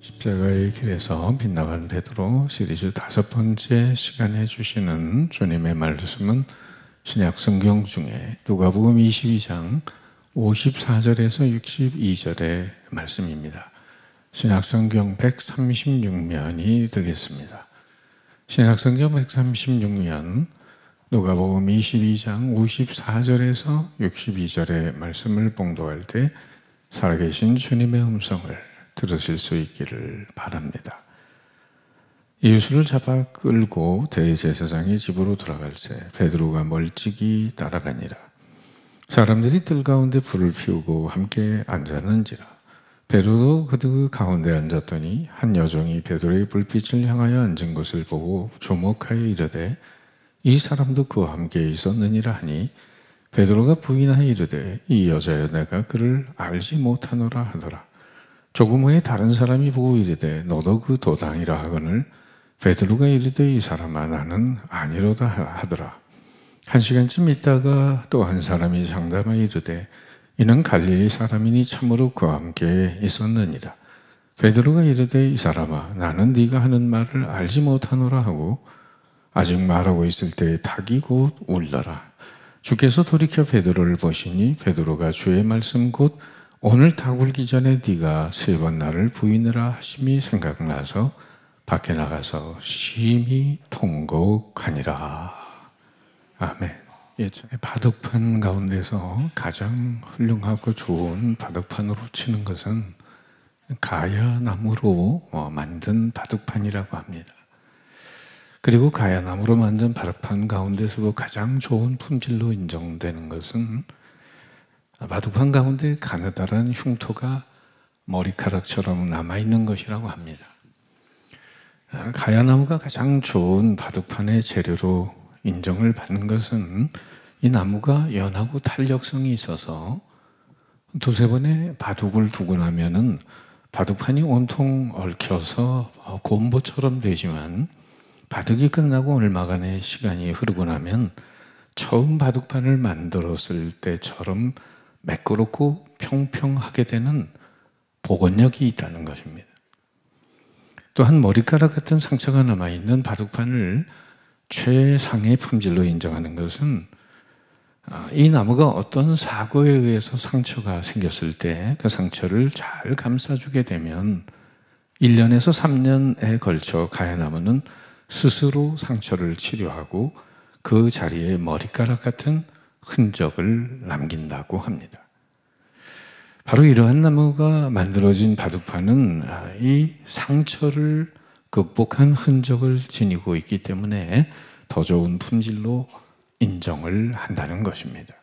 십자가의 길에서 빗나간 베드로 시리즈 5번째 시간에 주시는 주님의 말씀은 신약 성경 중에 누가복음 22장 54절에서 62절의 말씀입니다. 신약 성경 136면이 되겠습니다. 신약 성경 136면 누가복음 22장 54절에서 62절의 말씀을 봉독할 때 살아계신 주님의 음성을 들으실 수 있기를 바랍니다. 예수를 잡아 끌고 대제사장의 집으로 들어갈 때 베드로가 멀찍이 따라가니라. 사람들이 뜰 가운데 불을 피우고 함께 앉았는지라. 베드로도 그 가운데 앉았더니 한 여종이 베드로의 불빛을 향하여 앉은 것을 보고 조목하여 이르되 이 사람도 그와 함께 있었느니라 하니 베드로가 부인하여 이르되 이 여자여 내가 그를 알지 못하노라 하더라. 조금 후에 다른 사람이 보고 이르되 너도 그 도당이라 하거늘 베드로가 이르되 이 사람아 나는 아니로다 하더라. 1시간쯤 있다가 또 한 사람이 장담하여 이르되 이는 갈릴리 사람이니 참으로 그와 함께 있었느니라. 베드로가 이르되 이 사람아 나는 네가 하는 말을 알지 못하노라 하고 아직 말하고 있을 때 닭이 곧 울더라. 주께서 돌이켜 베드로를 보시니 베드로가 주의 말씀 곧 오늘 닭 울기 전에 네가 3번 나를 부인하라 하심이 생각나서 밖에 나가서 심히 통곡하니라. 아멘. 예전에 바둑판 가운데서 가장 훌륭하고 좋은 바둑판으로 치는 것은 가야나무로 만든 바둑판이라고 합니다. 그리고 가야나무로 만든 바둑판 가운데서도 가장 좋은 품질로 인정되는 것은 바둑판 가운데 가느다란 흉터가 머리카락처럼 남아있는 것이라고 합니다. 가야나무가 가장 좋은 바둑판의 재료로 인정을 받는 것은 이 나무가 연하고 탄력성이 있어서 2-3번의 바둑을 두고 나면은 바둑판이 온통 얽혀서 곰보처럼 되지만 바둑이 끝나고 얼마간의 시간이 흐르고 나면 처음 바둑판을 만들었을 때처럼 매끄럽고 평평하게 되는 복원력이 있다는 것입니다. 또한 머리카락 같은 상처가 남아있는 바둑판을 최상의 품질로 인정하는 것은 이 나무가 어떤 사고에 의해서 상처가 생겼을 때 그 상처를 잘 감싸주게 되면 1년에서 3년에 걸쳐 가야나무는 스스로 상처를 치료하고 그 자리에 머리카락 같은 흔적을 남긴다고 합니다. 바로 이러한 나무가 만들어진 바둑판은 이 상처를 극복한 흔적을 지니고 있기 때문에 더 좋은 품질로 인정을 한다는 것입니다.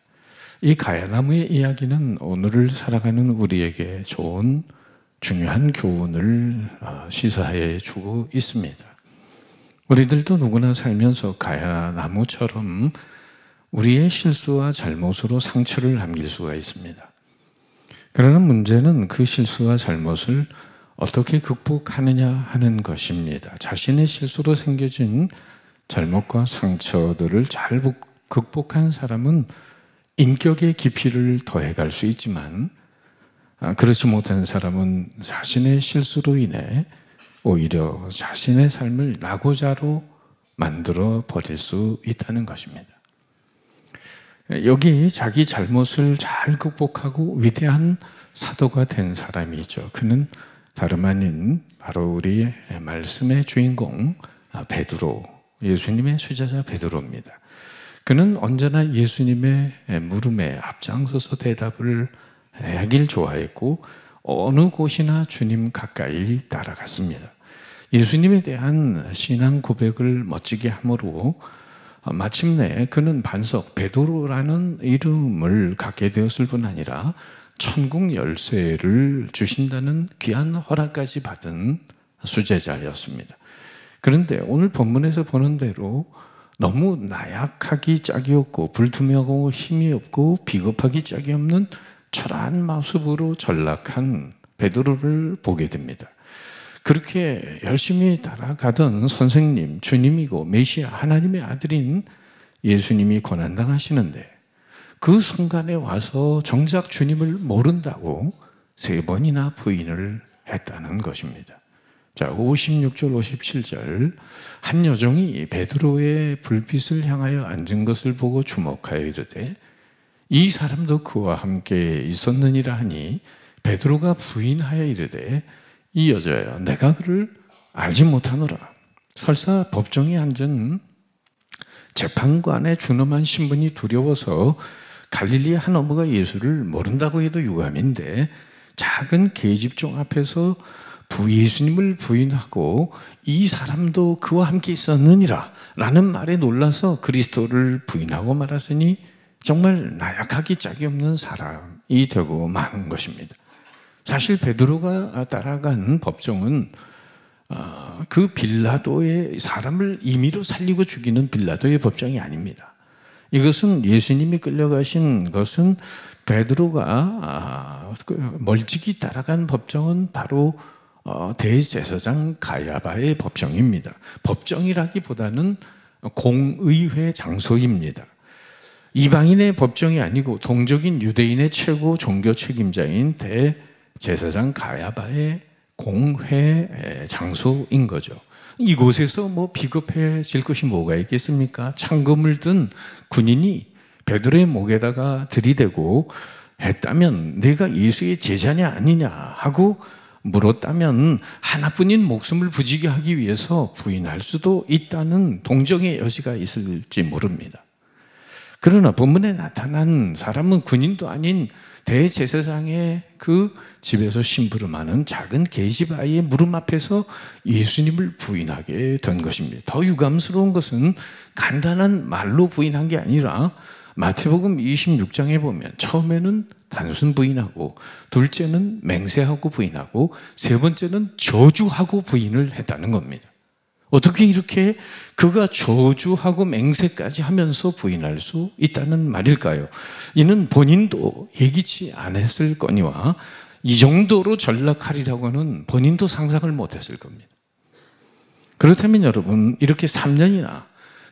이 가야나무의 이야기는 오늘을 살아가는 우리에게 좋은 중요한 교훈을 시사해 주고 있습니다. 우리들도 누구나 살면서 가야나무처럼 우리의 실수와 잘못으로 상처를 남길 수가 있습니다. 그러나 문제는 그 실수와 잘못을 어떻게 극복하느냐 하는 것입니다. 자신의 실수로 생겨진 잘못과 상처들을 잘 극복한 사람은 인격의 깊이를 더해갈 수 있지만 그렇지 못한 사람은 자신의 실수로 인해 오히려 자신의 삶을 낙오자로 만들어 버릴 수 있다는 것입니다. 여기 자기 잘못을 잘 극복하고 위대한 사도가 된 사람이 있죠. 그는 다름 아닌 바로 우리의 말씀의 주인공 베드로, 예수님의 수제자 베드로입니다. 그는 언제나 예수님의 물음에 앞장서서 대답을 하길 좋아했고 어느 곳이나 주님 가까이 따라갔습니다. 예수님에 대한 신앙 고백을 멋지게 함으로 마침내 그는 반석 베드로라는 이름을 갖게 되었을 뿐 아니라 천국 열쇠를 주신다는 귀한 허락까지 받은 수제자였습니다. 그런데 오늘 본문에서 보는 대로 너무 나약하기 짝이 없고 불투명하고 힘이 없고 비겁하기 짝이 없는 초라한 모습으로 전락한 베드로를 보게 됩니다. 그렇게 열심히 따라가던 선생님, 주님이고 메시아 하나님의 아들인 예수님이 고난당하시는데 그 순간에 와서 정작 주님을 모른다고 3번이나 부인을 했다는 것입니다. 자, 56절, 57절. 한 여종이 베드로의 불빛을 향하여 앉은 것을 보고 주목하여 이르되 이 사람도 그와 함께 있었느니라 하니 베드로가 부인하여 이르되 이 여자여 내가 그를 알지 못하노라. 설사 법정에 앉은 재판관의 준엄한 신분이 두려워서 갈릴리 한 어부가 예수를 모른다고 해도 유감인데 작은 계집종 앞에서 예수님을 부인하고 이 사람도 그와 함께 있었느니라 라는 말에 놀라서 그리스도를 부인하고 말았으니 정말 나약하기 짝이 없는 사람이 되고 마는 것입니다. 사실 베드로가 따라간 법정은 그 빌라도의 사람을 임의로 살리고 죽이는 빌라도의 법정이 아닙니다. 이것은 예수님이 끌려가신 것은 베드로가 멀찍이 따라간 법정은 바로 대제사장 가야바의 법정입니다. 법정이라기보다는 공의회 장소입니다. 이방인의 법정이 아니고 동족인 유대인의 최고 종교 책임자인 대제사장 가야바의 공회 장소인 거죠. 이곳에서 뭐 비겁해질 것이 뭐가 있겠습니까? 창검을 든 군인이 베드로의 목에다가 들이대고 했다면 내가 예수의 제자냐 아니냐 하고 물었다면 하나뿐인 목숨을 부지게 하기 위해서 부인할 수도 있다는 동정의 여지가 있을지 모릅니다. 그러나 본문에 나타난 사람은 군인도 아닌 대제사장의 그 집에서 심부름하는 작은 계집아이의 무릎 앞에서 예수님을 부인하게 된 것입니다. 더 유감스러운 것은 간단한 말로 부인한 게 아니라 마태복음 26장에 보면 처음에는 단순 부인하고 둘째는 맹세하고 부인하고 세 번째는 저주하고 부인을 했다는 겁니다. 어떻게 이렇게 그가 저주하고 맹세까지 하면서 부인할 수 있다는 말일까요? 이는 본인도 예기치 않았을 거니와 이 정도로 전락하리라고는 본인도 상상을 못했을 겁니다. 그렇다면 여러분, 이렇게 3년이나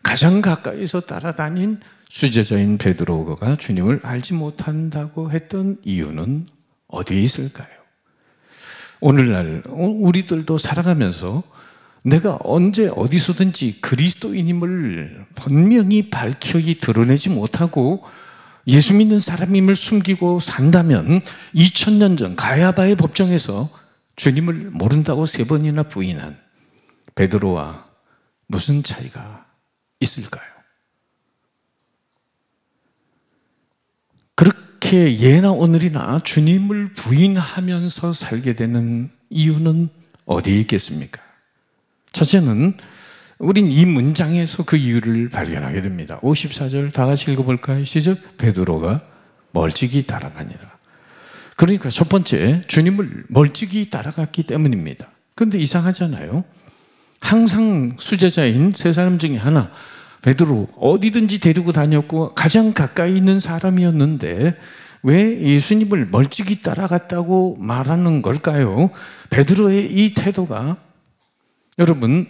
가장 가까이서 따라다닌 수제자인 베드로가 주님을 알지 못한다고 했던 이유는 어디에 있을까요? 오늘날 우리들도 살아가면서 내가 언제 어디서든지 그리스도인임을 분명히 밝히 드러내지 못하고 예수 믿는 사람임을 숨기고 산다면 2000년 전 가야바의 법정에서 주님을 모른다고 3번이나 부인한 베드로와 무슨 차이가 있을까요? 그렇게 예나 오늘이나 주님을 부인하면서 살게 되는 이유는 어디에 있겠습니까? 첫째는 우린 이 문장에서 그 이유를 발견하게 됩니다. 54절 다 같이 읽어볼까요? 시작. 베드로가 멀찍이 따라가니라. 그러니까 첫 번째, 주님을 멀찍이 따라갔기 때문입니다. 그런데 이상하잖아요. 항상 수제자인 세 사람 중에 하나, 베드로 어디든지 데리고 다녔고 가장 가까이 있는 사람이었는데 왜 예수님을 멀찍이 따라갔다고 말하는 걸까요? 베드로의 이 태도가 여러분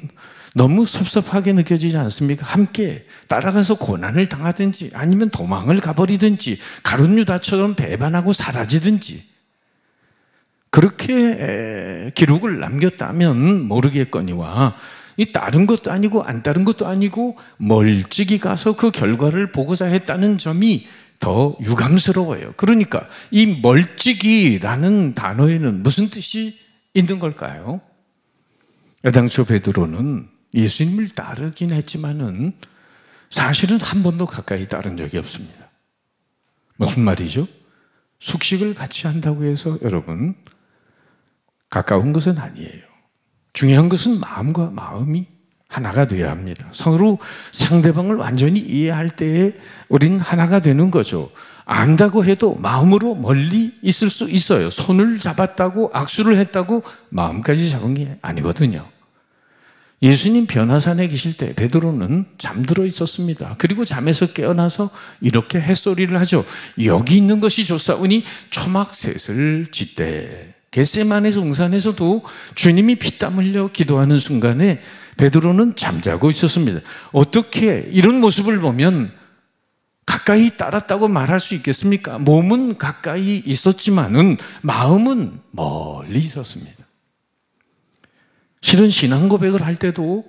너무 섭섭하게 느껴지지 않습니까? 함께 따라가서 고난을 당하든지 아니면 도망을 가버리든지 가룟 유다처럼 배반하고 사라지든지 그렇게 기록을 남겼다면 모르겠거니와 이 다른 것도 아니고 안 다른 것도 아니고 멀찍이 가서 그 결과를 보고자 했다는 점이 더 유감스러워요. 그러니까 이 멀찍이라는 단어에는 무슨 뜻이 있는 걸까요? 당초 베드로는 예수님을 따르긴 했지만은 사실은 한 번도 가까이 따른 적이 없습니다. 무슨 말이죠? 숙식을 같이 한다고 해서 여러분 가까운 것은 아니에요. 중요한 것은 마음과 마음이 하나가 되어야 합니다. 서로 상대방을 완전히 이해할 때에 우린 하나가 되는 거죠. 안다고 해도 마음으로 멀리 있을 수 있어요. 손을 잡았다고 악수를 했다고 마음까지 잡은 게 아니거든요. 예수님 변화산에 계실 때 베드로는 잠들어 있었습니다. 그리고 잠에서 깨어나서 이렇게 햇소리를 하죠. 여기 있는 것이 좋사오니 초막셋을 짓되. 겟세마네 동산에서도 주님이 피땀 흘려 기도하는 순간에 베드로는 잠자고 있었습니다. 어떻게 이런 모습을 보면 가까이 따랐다고 말할 수 있겠습니까? 몸은 가까이 있었지만은 마음은 멀리 있었습니다. 실은 신앙 고백을 할 때도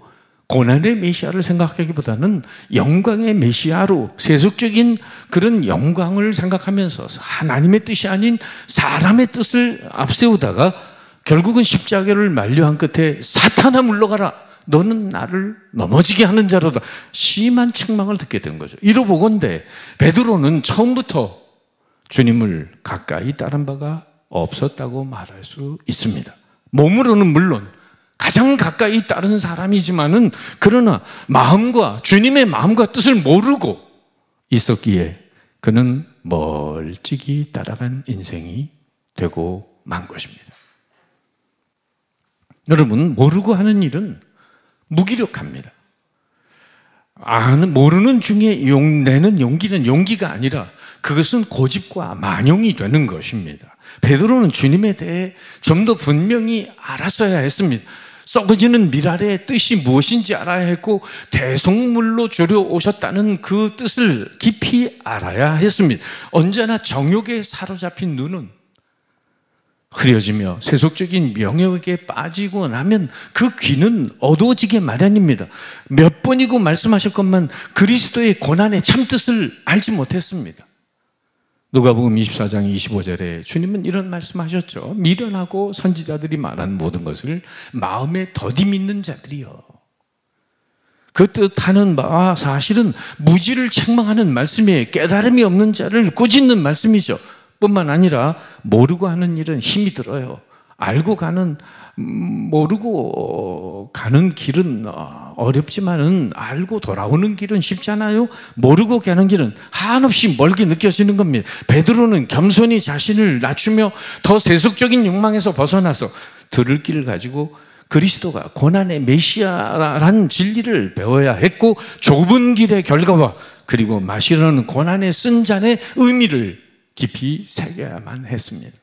고난의 메시아를 생각하기보다는 영광의 메시아로 세속적인 그런 영광을 생각하면서 하나님의 뜻이 아닌 사람의 뜻을 앞세우다가 결국은 십자가를 만류한 끝에 사탄아 물러가라, 너는 나를 넘어지게 하는 자로다, 심한 책망을 듣게 된 거죠. 이러보건대 베드로는 처음부터 주님을 가까이 따른 바가 없었다고 말할 수 있습니다. 몸으로는 물론 가장 가까이 따른 사람이지만은 그러나 마음과 주님의 마음과 뜻을 모르고 있었기에 그는 멀찍이 따라간 인생이 되고 만 것입니다. 여러분, 모르고 하는 일은 무기력합니다. 모르는 중에 내는 용기는 용기가 아니라 그것은 고집과 만용이 되는 것입니다. 베드로는 주님에 대해 좀 더 분명히 알았어야 했습니다. 썩어지는 밀알의 뜻이 무엇인지 알아야 했고 대속물로 주려 오셨다는 그 뜻을 깊이 알아야 했습니다. 언제나 정욕에 사로잡힌 눈은 흐려지며 세속적인 명예욕에 빠지고 나면 그 귀는 어두워지게 마련입니다. 몇 번이고 말씀하실 것만 그리스도의 고난의 참뜻을 알지 못했습니다. 누가복음 24장 25절에 주님은 이런 말씀하셨죠. 미련하고 선지자들이 말한 모든 것을 마음에 더디 믿는 자들이요, 그 뜻하는 바와 사실은 무지를 책망하는 말씀이에요. 깨달음이 없는 자를 꾸짖는 말씀이죠. 뿐만 아니라 모르고 하는 일은 힘이 들어요. 모르고 가는 길은 어렵지만은 알고 돌아오는 길은 쉽잖아요. 모르고 가는 길은 한없이 멀게 느껴지는 겁니다. 베드로는 겸손히 자신을 낮추며 더 세속적인 욕망에서 벗어나서 들을 길을 가지고 그리스도가 고난의 메시아라는 진리를 배워야 했고, 좁은 길의 결과와 그리고 마시려는 고난의 쓴 잔의 의미를 깊이 새겨야만 했습니다.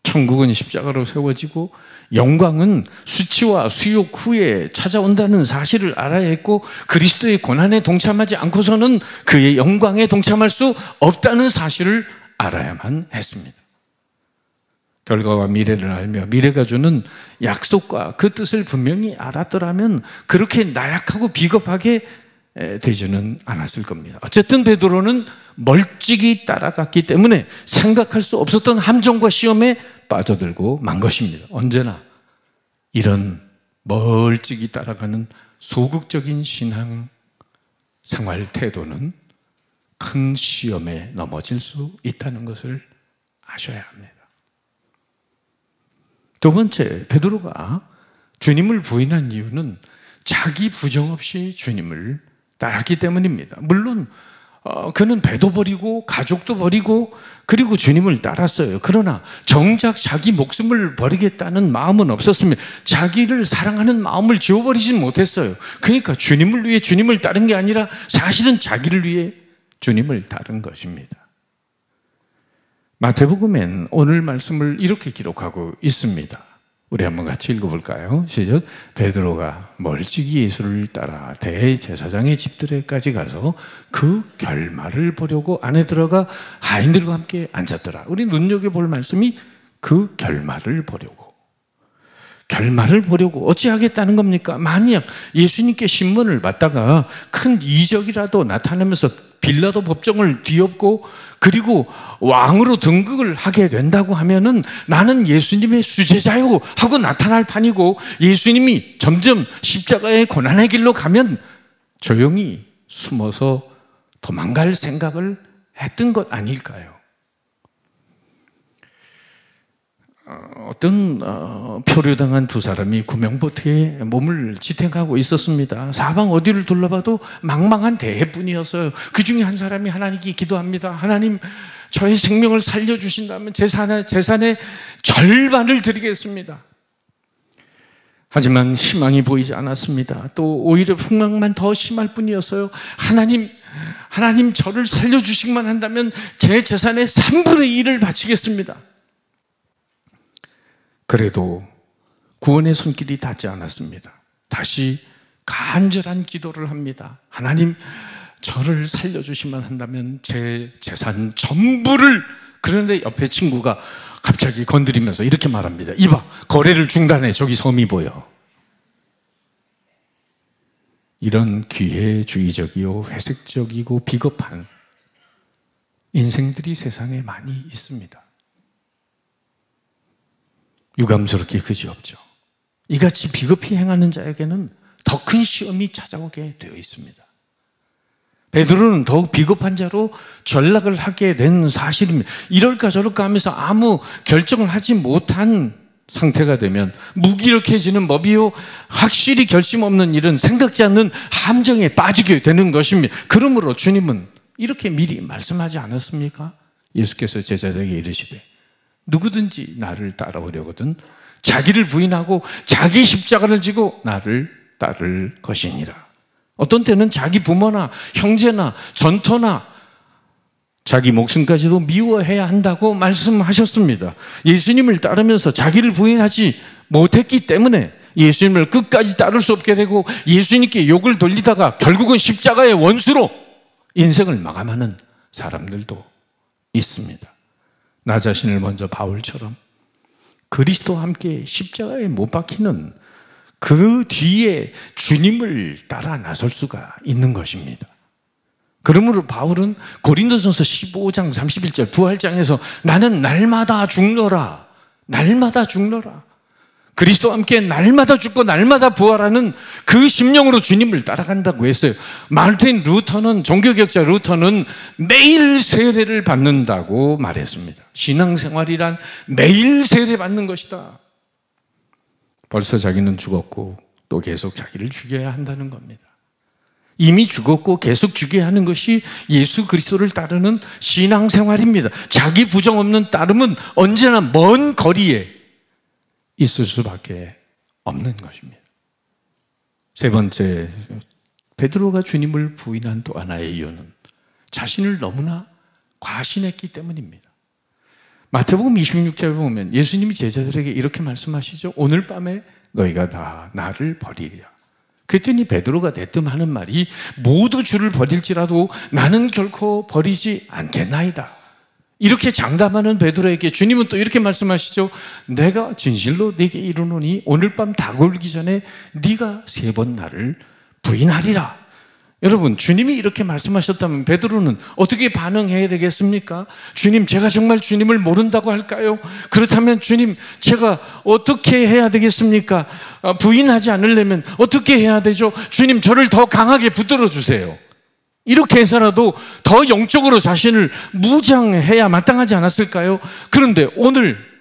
천국은 십자가로 세워지고 영광은 수치와 수욕 후에 찾아온다는 사실을 알아야 했고, 그리스도의 고난에 동참하지 않고서는 그의 영광에 동참할 수 없다는 사실을 알아야만 했습니다. 결과와 미래를 알며 미래가 주는 약속과 그 뜻을 분명히 알았더라면 그렇게 나약하고 비겁하게 되지는 않았을 겁니다. 어쨌든 베드로는 멀찍이 따라갔기 때문에 생각할 수 없었던 함정과 시험에 빠져들고 만 것입니다. 언제나 이런 멀찍이 따라가는 소극적인 신앙 생활 태도는 큰 시험에 넘어질 수 있다는 것을 아셔야 합니다. 두 번째, 베드로가 주님을 부인한 이유는 자기 부정 없이 주님을 따랐기 때문입니다. 물론 그는 배도 버리고 가족도 버리고 그리고 주님을 따랐어요. 그러나 정작 자기 목숨을 버리겠다는 마음은 없었습니다. 자기를 사랑하는 마음을 지워버리진 못했어요. 그러니까 주님을 위해 주님을 따른 게 아니라 사실은 자기를 위해 주님을 따른 것입니다. 마태복음엔 오늘 말씀을 이렇게 기록하고 있습니다. 우리 한번 같이 읽어볼까요? 시작. 베드로가 멀찍이 예수를 따라 대제사장의 집들에까지 가서 그 결말을 보려고 안에 들어가 하인들과 함께 앉았더라. 우리 눈여겨볼 말씀이 그 결말을 보려고. 결말을 보려고 어찌하겠다는 겁니까? 만약 예수님께 신문을 받다가 큰 이적이라도 나타나면서 빌라도 법정을 뒤엎고 그리고 왕으로 등극을 하게 된다고 하면은 나는 예수님의 수제자요 하고 나타날 판이고, 예수님이 점점 십자가의 고난의 길로 가면 조용히 숨어서 도망갈 생각을 했던 것 아닐까요? 어떤 표류당한 두 사람이 구명보트에 몸을 지탱하고 있었습니다. 사방 어디를 둘러봐도 망망한 대해뿐이었어요. 그 중에 한 사람이 하나님께 기도합니다. 하나님, 저의 생명을 살려주신다면 재산의 절반을 드리겠습니다. 하지만 희망이 보이지 않았습니다. 또 오히려 풍랑만 더 심할 뿐이었어요. 하나님 저를 살려주시기만 한다면 제 재산의 3분의 1을 바치겠습니다. 그래도 구원의 손길이 닿지 않았습니다. 다시 간절한 기도를 합니다. 하나님, 저를 살려주시면 한다면 제 재산 전부를. 그런데 옆에 친구가 갑자기 건드리면서 이렇게 말합니다. 이봐, 거래를 중단해. 저기 섬이 보여. 이런 기회주의적이고 회색적이고 비겁한 인생들이 세상에 많이 있습니다. 유감스럽게 그지없죠. 이같이 비겁히 행하는 자에게는 더 큰 시험이 찾아오게 되어 있습니다. 베드로는 더욱 비겁한 자로 전락을 하게 된 사실입니다. 이럴까 저럴까 하면서 아무 결정을 하지 못한 상태가 되면 무기력해지는 법이요, 확실히 결심 없는 일은 생각지 않는 함정에 빠지게 되는 것입니다. 그러므로 주님은 이렇게 미리 말씀하지 않았습니까? 예수께서 제자들에게 이르시되 누구든지 나를 따라오려거든 자기를 부인하고 자기 십자가를 지고 나를 따를 것이니라. 어떤 때는 자기 부모나 형제나 전토나 자기 목숨까지도 미워해야 한다고 말씀하셨습니다. 예수님을 따르면서 자기를 부인하지 못했기 때문에 예수님을 끝까지 따를 수 없게 되고 예수님께 욕을 돌리다가 결국은 십자가의 원수로 인생을 마감하는 사람들도 있습니다. 나 자신을 먼저 바울처럼 그리스도와 함께 십자가에 못 박히는 그 뒤에 주님을 따라 나설 수가 있는 것입니다. 그러므로 바울은 고린도전서 15장 31절 부활장에서 나는 날마다 죽노라, 날마다 죽노라, 그리스도와 함께 날마다 죽고 날마다 부활하는 그 심령으로 주님을 따라간다고 했어요. 마르틴 루터는, 종교개혁자 루터는 매일 세례를 받는다고 말했습니다. 신앙생활이란 매일 세례 받는 것이다. 벌써 자기는 죽었고 또 계속 자기를 죽여야 한다는 겁니다. 이미 죽었고 계속 죽여야 하는 것이 예수 그리스도를 따르는 신앙생활입니다. 자기 부정 없는 따름은 언제나 먼 거리에 있을 수밖에 없는 것입니다. 세 번째, 베드로가 주님을 부인한 또 하나의 이유는 자신을 너무나 과신했기 때문입니다. 마태복음 26장에 보면 예수님이 제자들에게 이렇게 말씀하시죠. 오늘 밤에 너희가 다 나를 버리리라. 그랬더니 베드로가 대뜸 하는 말이 모두 주를 버릴지라도 나는 결코 버리지 않겠나이다. 이렇게 장담하는 베드로에게 주님은 또 이렇게 말씀하시죠. 내가 진실로 네게 이르노니 오늘 밤 다가오기 전에 네가 3번 나를 부인하리라. 여러분, 주님이 이렇게 말씀하셨다면 베드로는 어떻게 반응해야 되겠습니까? 주님, 제가 정말 주님을 모른다고 할까요? 그렇다면 주님, 제가 어떻게 해야 되겠습니까? 부인하지 않으려면 어떻게 해야 되죠? 주님, 저를 더 강하게 붙들어 주세요. 이렇게 해서라도 더 영적으로 자신을 무장해야 마땅하지 않았을까요? 그런데 오늘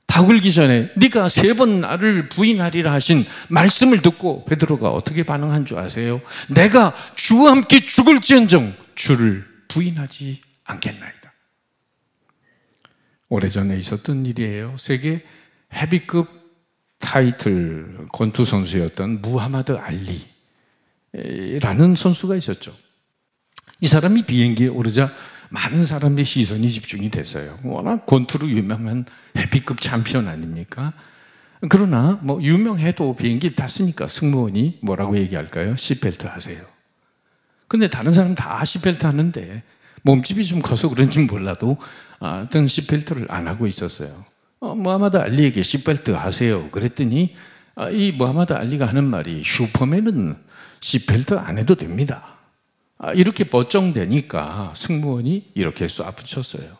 다굴기 전에 네가 3번 나를 부인하리라 하신 말씀을 듣고 베드로가 어떻게 반응한 줄 아세요? 내가 주와 함께 죽을지언정 주를 부인하지 않겠나이다. 오래전에 있었던 일이에요. 세계 헤비급 타이틀 권투 선수였던 무하마드 알리라는 선수가 있었죠. 이 사람이 비행기에 오르자 많은 사람의 시선이 집중이 됐어요. 워낙 권투로 유명한 헤비급 챔피언 아닙니까? 그러나 뭐 유명해도 비행기 탔으니까 승무원이 뭐라고 얘기할까요? 시트벨트 하세요. 근데 다른 사람 다 시트벨트 하는데 몸집이 좀 커서 그런지 몰라도 어떤 시트벨트를 안 하고 있었어요. 무하마드 알리에게 시트벨트 하세요. 그랬더니 이 무하마드 알리가 하는 말이 슈퍼맨은 시트벨트 안 해도 됩니다. 이렇게 버쩡대니까 승무원이 이렇게 쏴붙였어요.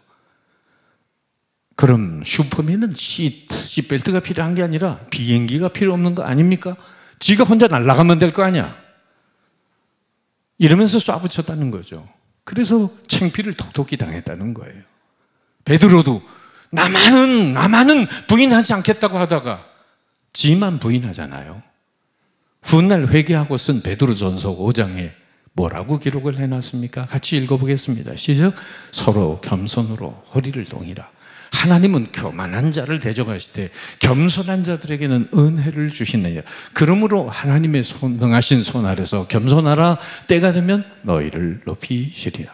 그럼 슈퍼맨은 시트벨트가 필요한 게 아니라 비행기가 필요 없는 거 아닙니까? 지가 혼자 날아가면 될 거 아니야. 이러면서 쏴붙였다는 거죠. 그래서 창피를 톡톡히 당했다는 거예요. 베드로도 나만은 부인하지 않겠다고 하다가 지만 부인하잖아요. 훗날 회개하고 쓴 베드로전서 5장에 뭐라고 기록을 해놨습니까? 같이 읽어보겠습니다. 시작. 서로 겸손으로 허리를 동이라. 하나님은 교만한 자를 대적하시되 겸손한 자들에게는 은혜를 주시느니라. 그러므로 하나님의 능하신 손 아래서 겸손하라. 때가 되면 너희를 높이시리라.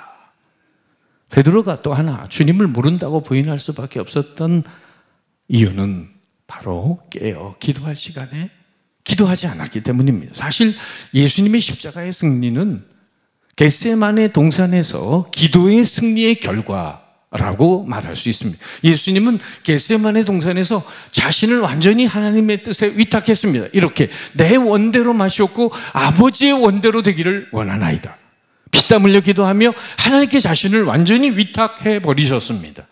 베드로가 또 하나 주님을 모른다고 부인할 수밖에 없었던 이유는 바로 깨어 기도할 시간에 기도하지 않았기 때문입니다. 사실 예수님의 십자가의 승리는 겟세마네 동산에서 기도의 승리의 결과 라고 말할 수 있습니다. 예수님은 겟세마네 동산에서 자신을 완전히 하나님의 뜻에 위탁했습니다. 이렇게 내 원대로 마셨고 아버지의 원대로 되기를 원하나이다. 피땀 흘려 기도하며 하나님께 자신을 완전히 위탁해 버리셨습니다.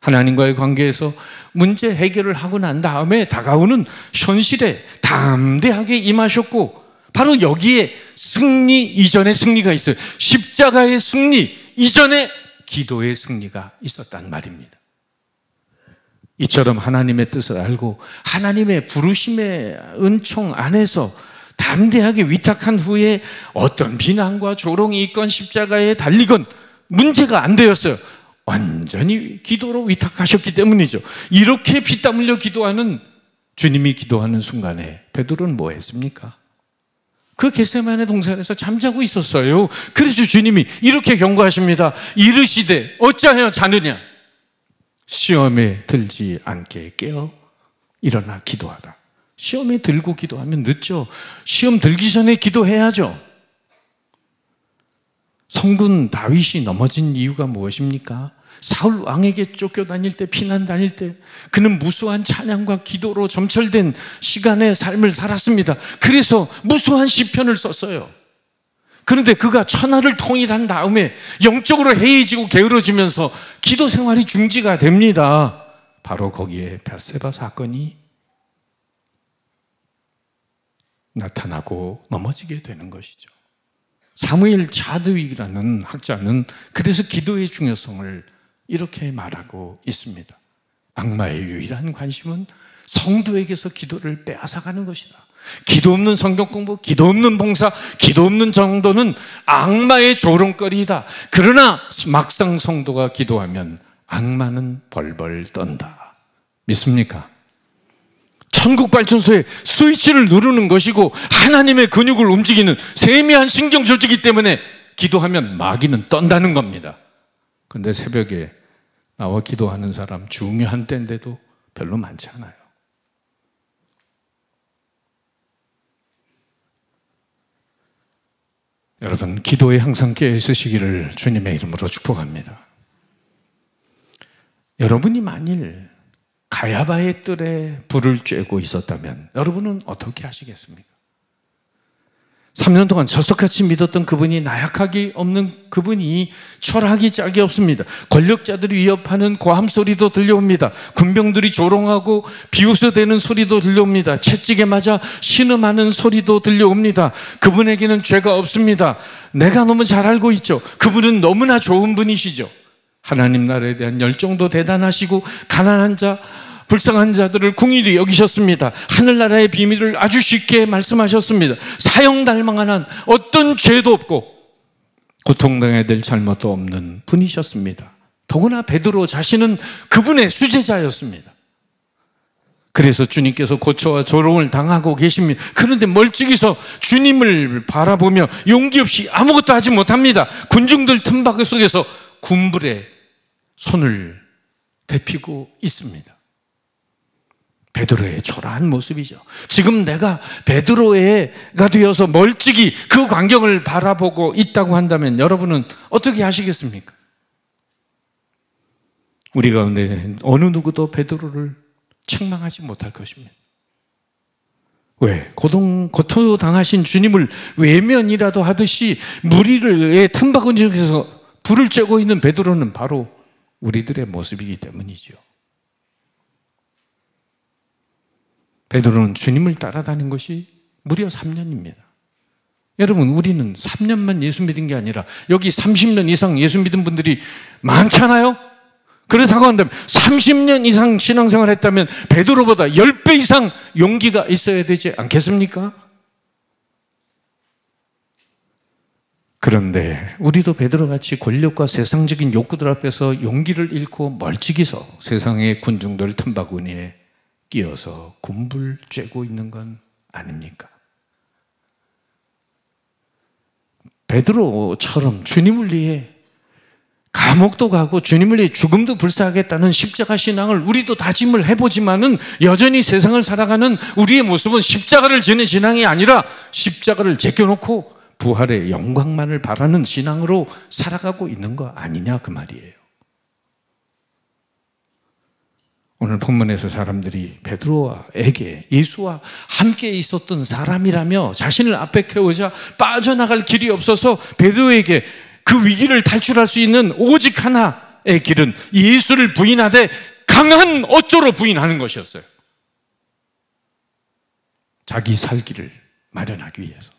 하나님과의 관계에서 문제 해결을 하고 난 다음에 다가오는 현실에 담대하게 임하셨고, 바로 여기에 승리 이전의 승리가 있어요. 십자가의 승리 이전에 기도의 승리가 있었단 말입니다. 이처럼 하나님의 뜻을 알고 하나님의 부르심의 은총 안에서 담대하게 위탁한 후에 어떤 비난과 조롱이 있건 십자가에 달리건 문제가 안 되었어요. 완전히 기도로 위탁하셨기 때문이죠. 이렇게 피땀 흘려 기도하는 주님이 기도하는 순간에 베드로는 뭐 했습니까? 그 겟세마네 동산에서 잠자고 있었어요. 그래서 주님이 이렇게 경고하십니다. 이르시되 어찌하여 자느냐? 시험에 들지 않게 깨어 일어나 기도하라. 시험에 들고 기도하면 늦죠. 시험 들기 전에 기도해야죠. 성군 다윗이 넘어진 이유가 무엇입니까? 사울 왕에게 쫓겨다닐 때, 피난 다닐 때 그는 무수한 찬양과 기도로 점철된 시간의 삶을 살았습니다. 그래서 무수한 시편을 썼어요. 그런데 그가 천하를 통일한 다음에 영적으로 해이지고 게으러지면서 기도 생활이 중지가 됩니다. 바로 거기에 밧세바 사건이 나타나고 넘어지게 되는 것이죠. 사무엘 자드윅이라는 학자는 그래서 기도의 중요성을 이렇게 말하고 있습니다. 악마의 유일한 관심은 성도에게서 기도를 빼앗아가는 것이다. 기도 없는 성경 공부, 기도 없는 봉사, 기도 없는 정도는 악마의 조롱거리이다. 그러나 막상 성도가 기도하면 악마는 벌벌 떤다. 믿습니까? 천국 발전소의 스위치를 누르는 것이고 하나님의 근육을 움직이는 세미한 신경 조직이기 때문에 기도하면 마귀는 떤다는 겁니다. 그런데 새벽에 나와 기도하는 사람 중요한 때인데도 별로 많지 않아요. 여러분, 기도에 항상 깨어 있으시기를 주님의 이름으로 축복합니다. 여러분이 만일 가야바의 뜰에 불을 쬐고 있었다면 여러분은 어떻게 하시겠습니까? 3년 동안 젖석같이 믿었던 그분이, 나약하기 없는 그분이 철학이 짝이 없습니다. 권력자들이 위협하는 고함 소리도 들려옵니다. 군병들이 조롱하고 비웃어대는 소리도 들려옵니다. 채찍에 맞아 신음하는 소리도 들려옵니다. 그분에게는 죄가 없습니다. 내가 너무 잘 알고 있죠. 그분은 너무나 좋은 분이시죠. 하나님 나라에 대한 열정도 대단하시고 가난한 자, 불쌍한 자들을 궁일이 여기셨습니다. 하늘나라의 비밀을 아주 쉽게 말씀하셨습니다. 사형당할 한 어떤 죄도 없고 고통당해야 될 잘못도 없는 분이셨습니다. 더구나 베드로 자신은 그분의 수제자였습니다. 그래서 주님께서 고초와 조롱을 당하고 계십니다. 그런데 멀찍이서 주님을 바라보며 용기 없이 아무것도 하지 못합니다. 군중들 틈바구 속에서 군불에 손을 대피고 있습니다. 베드로의 초라한 모습이죠. 지금 내가 베드로가 되어서 멀찍이 그 광경을 바라보고 있다고 한다면 여러분은 어떻게 하시겠습니까? 우리 가운데 어느 누구도 베드로를 책망하지 못할 것입니다. 왜? 고통당하신 주님을 외면이라도 하듯이 무리의 틈바구니 속에서 불을 쬐고 있는 베드로는 바로 우리들의 모습이기 때문이죠. 베드로는 주님을 따라다닌 것이 무려 3년입니다. 여러분, 우리는 3년만 예수 믿은 게 아니라 여기 30년 이상 예수 믿은 분들이 많잖아요? 그렇다고 한다면 30년 이상 신앙생활을 했다면 베드로보다 10배 이상 용기가 있어야 되지 않겠습니까? 그런데 우리도 베드로같이 권력과 세상적인 욕구들 앞에서 용기를 잃고 멀찍이서 세상의 군중들 틈바구니에 끼어서 군불 쬐고 있는 건 아닙니까? 베드로처럼 주님을 위해 감옥도 가고 주님을 위해 죽음도 불사하겠다는 십자가 신앙을 우리도 다짐을 해보지만은 여전히 세상을 살아가는 우리의 모습은 십자가를 지는 신앙이 아니라 십자가를 제껴놓고 부활의 영광만을 바라는 신앙으로 살아가고 있는 거 아니냐 그 말이에요. 오늘 본문에서 사람들이 베드로에게 예수와 함께 있었던 사람이라며 자신을 앞에 세우자 빠져나갈 길이 없어서 베드로에게 그 위기를 탈출할 수 있는 오직 하나의 길은 예수를 부인하되 강한 어조로 부인하는 것이었어요. 자기 살 길을 마련하기 위해서.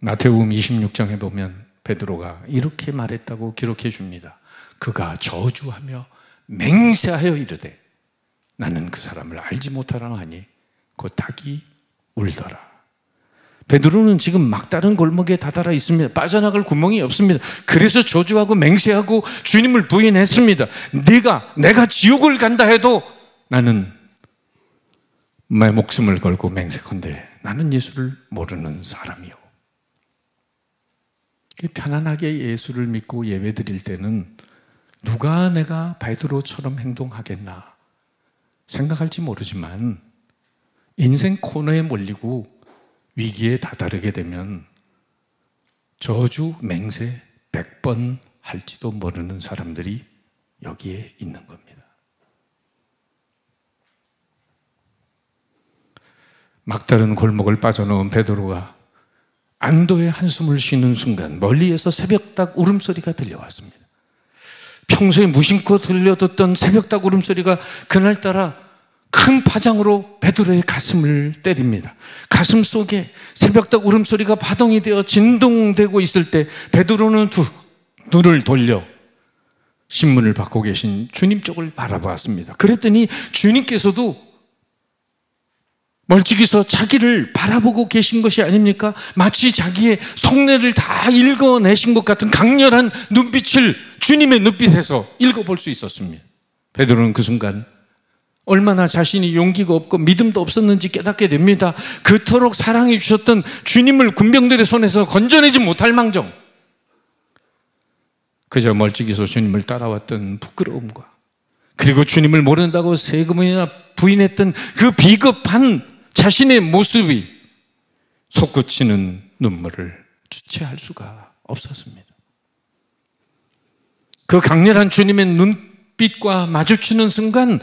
마태복음 26장에 보면 베드로가 이렇게 말했다고 기록해 줍니다. 그가 저주하며 맹세하여 이르되 나는 그 사람을 알지 못하라 하니 곧 닭이 울더라. 베드로는 지금 막다른 골목에 다다라 있습니다. 빠져나갈 구멍이 없습니다. 그래서 저주하고 맹세하고 주님을 부인했습니다. 내가 지옥을 간다 해도 나는 내 목숨을 걸고 맹세컨대 나는 예수를 모르는 사람이요. 편안하게 예수를 믿고 예배드릴 때는 누가 내가 베드로처럼 행동하겠나 생각할지 모르지만 인생 코너에 몰리고 위기에 다다르게 되면 저주 맹세 100번 할지도 모르는 사람들이 여기에 있는 겁니다. 막다른 골목을 빠져나온 베드로가 안도의 한숨을 쉬는 순간 멀리에서 새벽닭 울음소리가 들려왔습니다. 평소에 무심코 들려듣던 새벽닭 울음소리가 그날따라 큰 파장으로 베드로의 가슴을 때립니다. 가슴 속에 새벽닭 울음소리가 파동이 되어 진동되고 있을 때 베드로는 눈을 돌려 신문을 받고 계신 주님 쪽을 바라보았습니다. 그랬더니 주님께서도 멀찍이서 자기를 바라보고 계신 것이 아닙니까? 마치 자기의 속내를 다 읽어내신 것 같은 강렬한 눈빛을 주님의 눈빛에서 읽어볼 수 있었습니다. 베드로는 그 순간 얼마나 자신이 용기가 없고 믿음도 없었는지 깨닫게 됩니다. 그토록 사랑해 주셨던 주님을 군병들의 손에서 건져내지 못할 망정 그저 멀찍이서 주님을 따라왔던 부끄러움과 그리고 주님을 모른다고 세금이나 부인했던 그 비겁한 자신의 모습이 솟구치는 눈물을 주체할 수가 없었습니다. 그 강렬한 주님의 눈빛과 마주치는 순간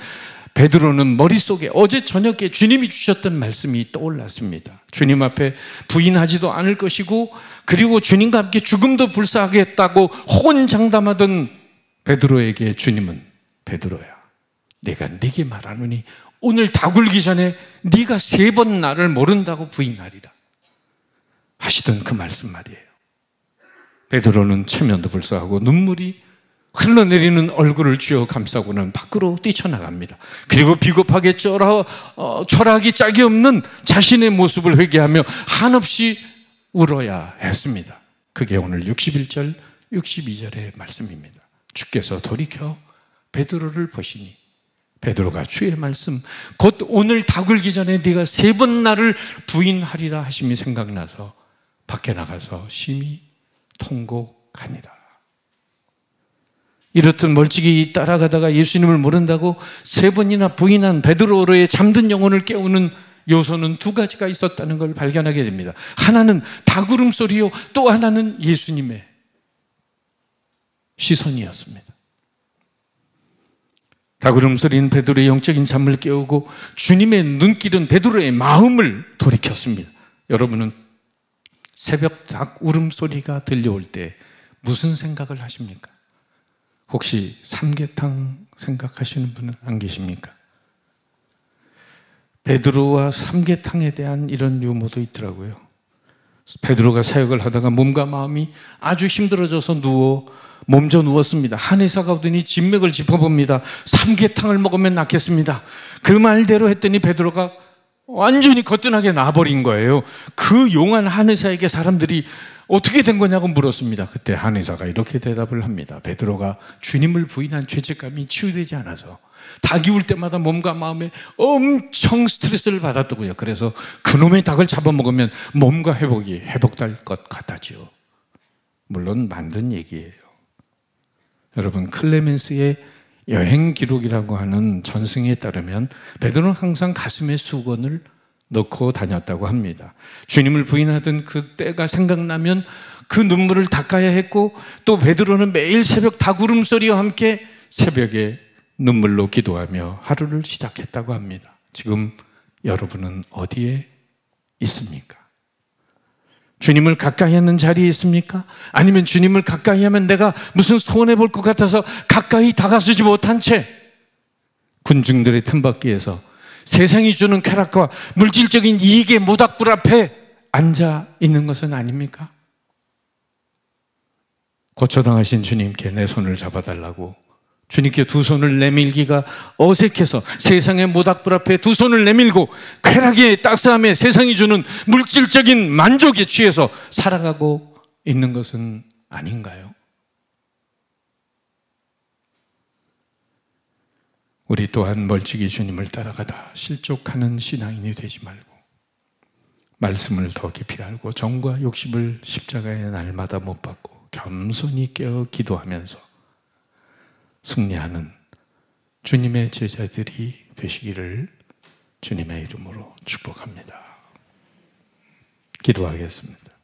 베드로는 머릿속에 어제 저녁에 주님이 주셨던 말씀이 떠올랐습니다. 주님 앞에 부인하지도 않을 것이고 그리고 주님과 함께 죽음도 불사하겠다고 호언장담하던 베드로에게 주님은 베드로야 내가 네게 말하노니 오늘 다 굴기 전에 네가 3번 나를 모른다고 부인하리라 하시던 그 말씀 말이에요. 베드로는 체면도 불사하고 눈물이 흘러내리는 얼굴을 쥐어 감싸고는 밖으로 뛰쳐나갑니다. 그리고 비겁하게 철학이 짝이 없는 자신의 모습을 회개하며 한없이 울어야 했습니다. 그게 오늘 61절, 62절의 말씀입니다. 주께서 돌이켜 베드로를 보시니 베드로가 주의 말씀 곧 오늘 다 굴기 전에 네가 3번 나를 부인하리라 하심이 생각나서 밖에 나가서 심히 통곡하니라. 이렇듯 멀찍이 따라가다가 예수님을 모른다고 3번이나 부인한 베드로의 잠든 영혼을 깨우는 요소는 2가지가 있었다는 걸 발견하게 됩니다. 하나는 닭 울음소리요, 또 하나는 예수님의 시선이었습니다. 닭 울음소리는 베드로의 영적인 잠을 깨우고 주님의 눈길은 베드로의 마음을 돌이켰습니다. 여러분은 새벽 닭 울음소리가 들려올 때 무슨 생각을 하십니까? 혹시 삼계탕 생각하시는 분은 안 계십니까? 베드로와 삼계탕에 대한 이런 유머도 있더라고요. 베드로가 사역을 하다가 몸과 마음이 아주 힘들어져서 몸져 누웠습니다. 한의사가 오더니 진맥을 짚어봅니다. 삼계탕을 먹으면 낫겠습니다. 그 말대로 했더니 베드로가 완전히 거뜬하게 나버린 거예요. 그 용한 한의사에게 사람들이 어떻게 된 거냐고 물었습니다. 그때 한의사가 이렇게 대답을 합니다. 베드로가 주님을 부인한 죄책감이 치유되지 않아서 닭이 울 때마다 몸과 마음에 엄청 스트레스를 받았더군요. 그래서 그놈의 닭을 잡아먹으면 몸과 회복이 회복될 것 같아지요. 물론 만든 얘기예요. 여러분, 클레멘스의 여행 기록이라고 하는 전승에 따르면 베드로는 항상 가슴에 수건을 넣고 다녔다고 합니다. 주님을 부인하던 그 때가 생각나면 그 눈물을 닦아야 했고 또 베드로는 매일 새벽 닭 울음소리와 함께 새벽에 눈물로 기도하며 하루를 시작했다고 합니다. 지금 여러분은 어디에 있습니까? 주님을 가까이 하는 자리에 있습니까? 아니면 주님을 가까이 하면 내가 무슨 손해볼 것 같아서 가까이 다가서지 못한 채 군중들의 틈바퀴에서 세상이 주는 쾌락과 물질적인 이익의 모닥불 앞에 앉아 있는 것은 아닙니까? 고초당하신 주님께 내 손을 잡아달라고 주님께 두 손을 내밀기가 어색해서 세상의 모닥불 앞에 두 손을 내밀고 쾌락의 따스함에 세상이 주는 물질적인 만족에 취해서 살아가고 있는 것은 아닌가요? 우리 또한 멀찍이 주님을 따라가다 실족하는 신앙인이 되지 말고 말씀을 더 깊이 알고 정과 욕심을 십자가의 날마다 못 받고 겸손히 깨어 기도하면서 승리하는 주님의 제자들이 되시기를 주님의 이름으로 축복합니다. 기도하겠습니다.